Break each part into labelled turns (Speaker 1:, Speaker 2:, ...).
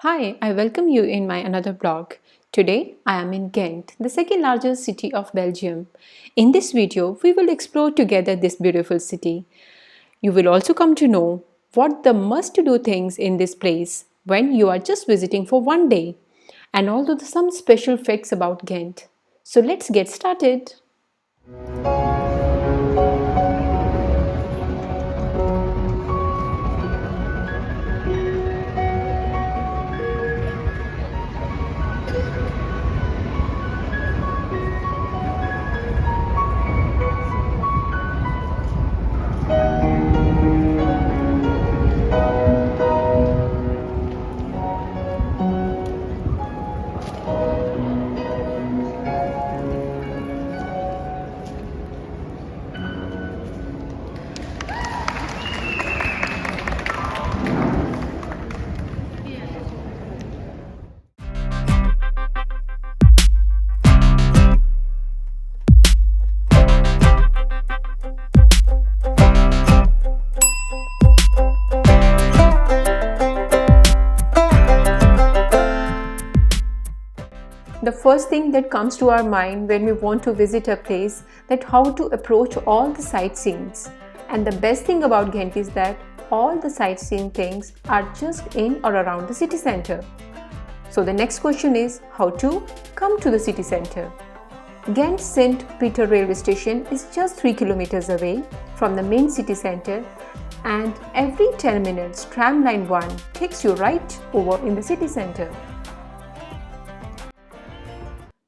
Speaker 1: Hi, I welcome you in my another blog. Today I am in Ghent, the second largest city of Belgium. In this video, we will explore together this beautiful city. You will also come to know what the must-do things in this place when you are just visiting for one day, and also some special facts about Ghent. So let's get started. The first thing that comes to our mind when we want to visit a place that how to approach all the sightseeings. And the best thing about Ghent is that all the sightseeing things are just in or around the city center. So the next question is how to come to the city center. Ghent St. Peter railway station is just 3 kilometers away from the main city center, and every 10 minutes tram line 1 takes you right over in the city center.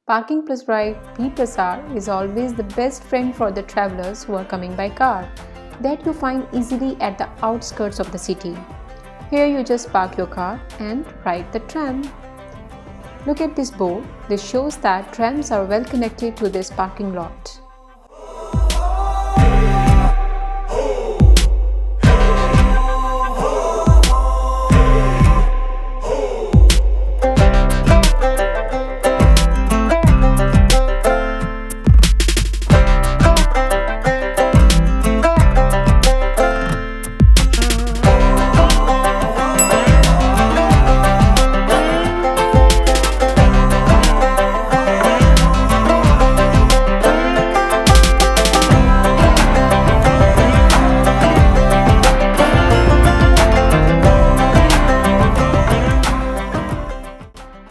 Speaker 1: Parking plus ride P plus R is always the best friend for the travelers who are coming by car, that you find easily at the outskirts of the city. Here you just park your car and ride the tram. Look at this board. This shows that trams are well connected to this parking lot.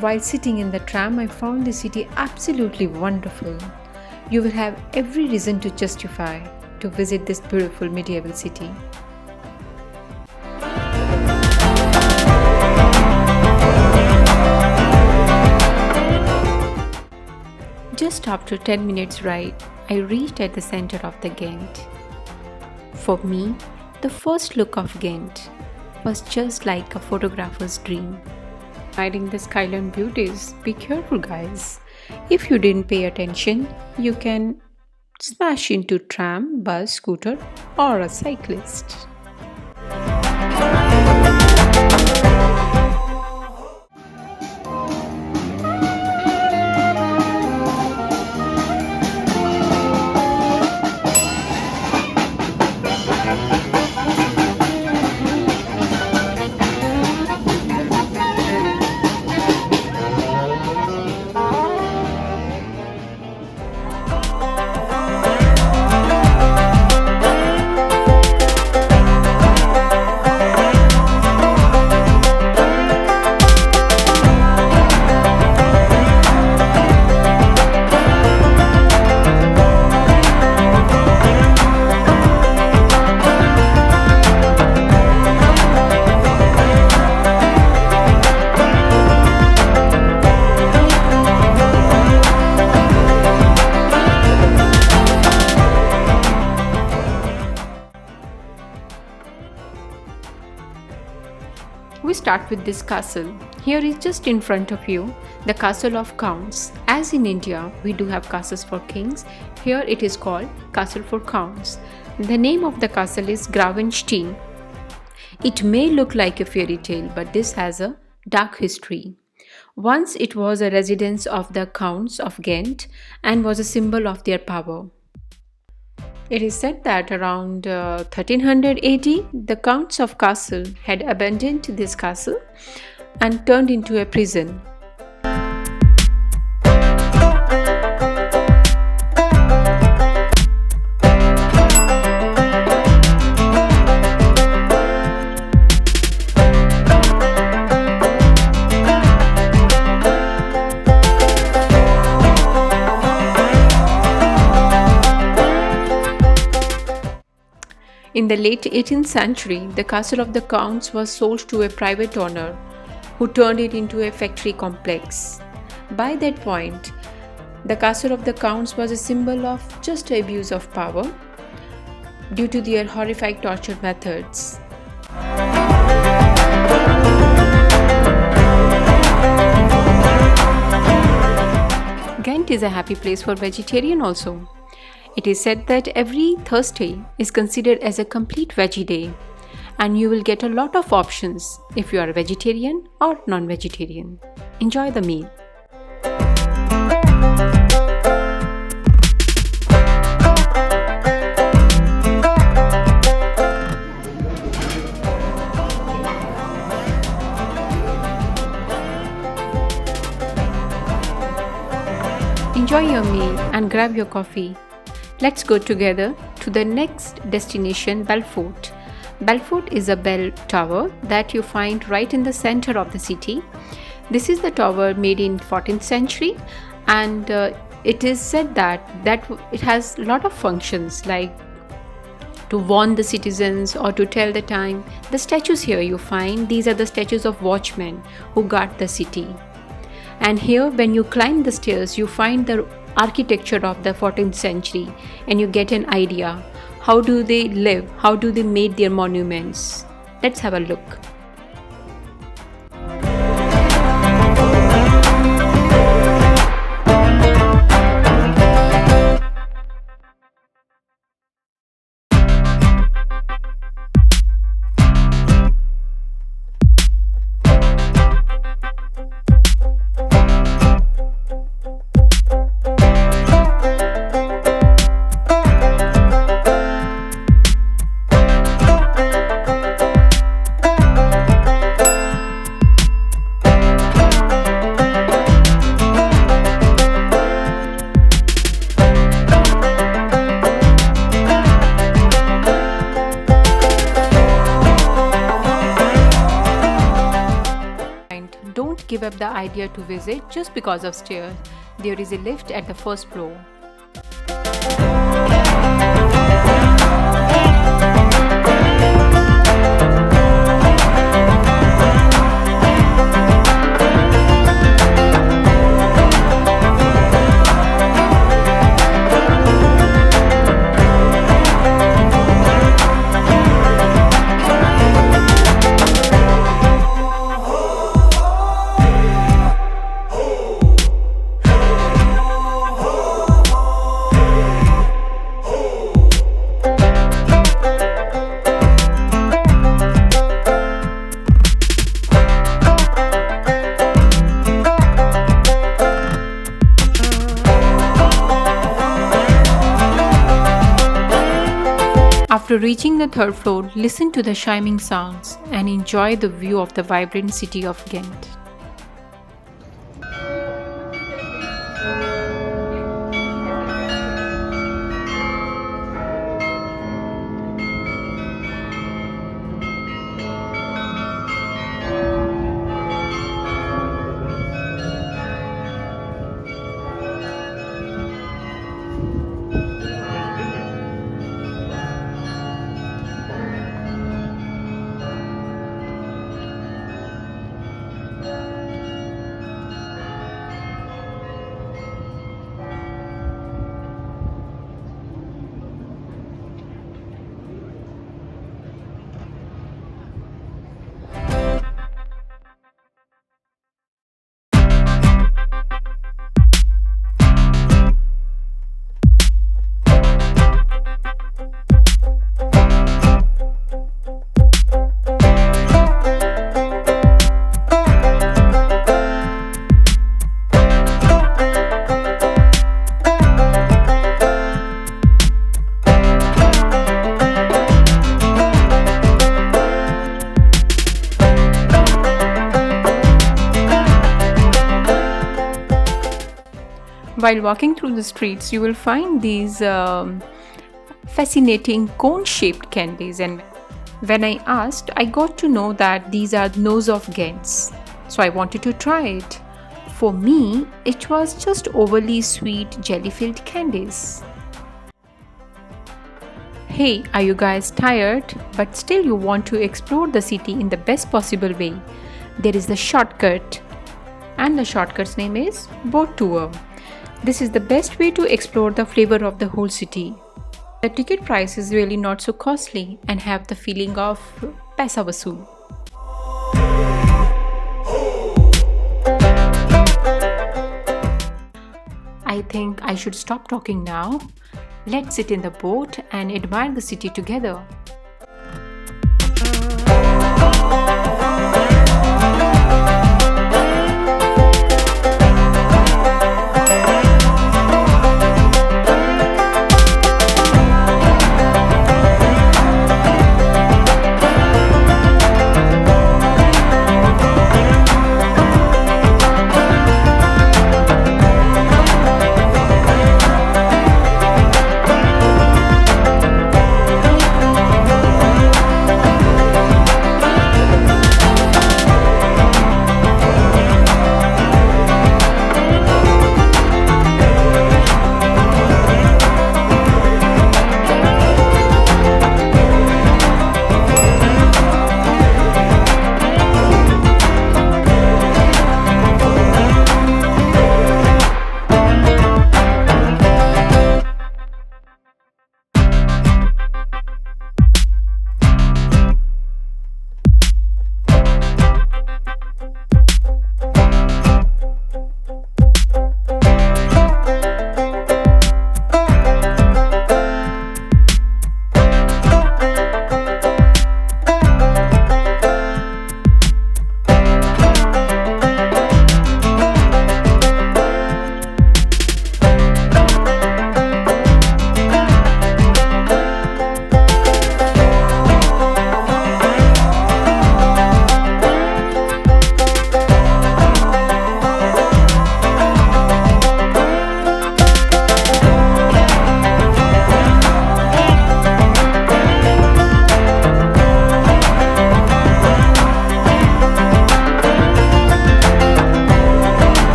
Speaker 1: While sitting in the tram, I found the city absolutely wonderful. You will have every reason to justify to visit this beautiful medieval city. Just after 10 minutes ride, I reached at the center of the Ghent. For me, the first look of Ghent was just like a photographer's dream. Hiding the skyline beauties, be careful guys. If you didn't pay attention, you can smash into tram, bus, scooter or a cyclist. We start with this castle. Here is just in front of you, the castle of counts. As in India, we do have castles for kings. Here it is called castle for counts. The name of the castle is Gravenstein. It may look like a fairy tale, but this has a dark history. Once it was a residence of the counts of Ghent and was a symbol of their power. It is said that around 1300 AD, the Counts of Castle had abandoned this castle and turned into a prison. In the late 18th century, the castle of the Counts was sold to a private owner who turned it into a factory complex. By that point, the castle of the Counts was a symbol of just abuse of power due to their horrific torture methods. Ghent is a happy place for vegetarian also. It is said that every Thursday is considered as a complete veggie day, and you will get a lot of options if you are a vegetarian or non-vegetarian. Enjoy the meal. Enjoy your meal and grab your coffee. Let's go together to the next destination, Belfort. Belfort is a bell tower that you find right in the center of the city. This is the tower made in 14th century, and it is said that it has a lot of functions like to warn the citizens or to tell the time. The statues here you find, these are the statues of watchmen who guard the city. And here when you climb the stairs, you find the architecture of the 14th century and you get an idea how do they live, how do they make their monuments. Let's have a look. Don't give up the idea to visit just because of stairs. There is a lift at the first floor. After reaching the third floor, listen to the chiming sounds and enjoy the view of the vibrant city of Ghent. While walking through the streets, you will find these fascinating cone-shaped candies, and when I asked, I got to know that these are nose of Ghents. So I wanted to try it. For me, it was just overly sweet jelly-filled candies. Hey, are you guys tired but still you want to explore the city in the best possible way? There is the shortcut, and the shortcut's name is boat tour. This is the best way to explore the flavor of the whole city. The ticket price is really not so costly and have the feeling of paisa vasool. I think I should stop talking now. Let's sit in the boat and admire the city together.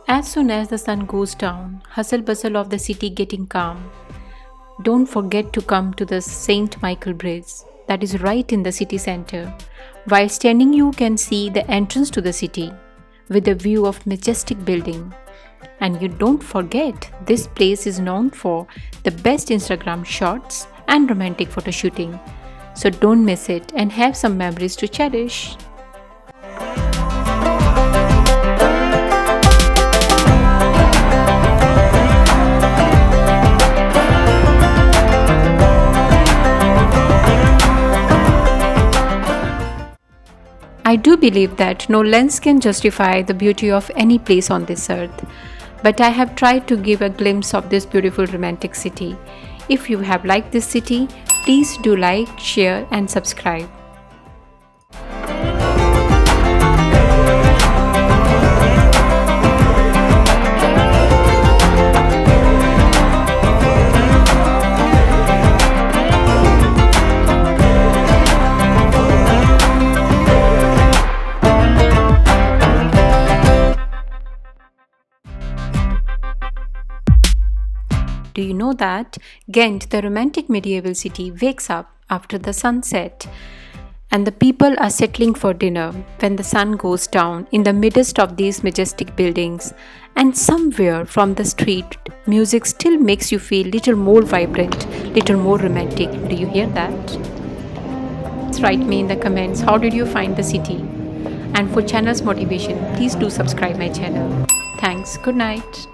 Speaker 1: As soon as the sun goes down, hustle bustle of the city getting calm. Don't forget to come to the St. Michael Bridge that is right in the city center. While standing you can see the entrance to the city with a view of majestic building. And you don't forget, this place is known for the best Instagram shots and romantic photo shooting. So don't miss it and have some memories to cherish. I do believe that no lens can justify the beauty of any place on this earth, but I have tried to give a glimpse of this beautiful romantic city. If you have liked this city, please do like, share and subscribe. Do you know that Ghent, the romantic medieval city, wakes up after the sunset and the people are settling for dinner when the sun goes down in the midst of these majestic buildings, and somewhere from the street music still makes you feel little more vibrant, little more romantic. Do you hear that? Write me in the comments, how did you find the city? And for channel's motivation, please do subscribe my channel. Thanks. Good night.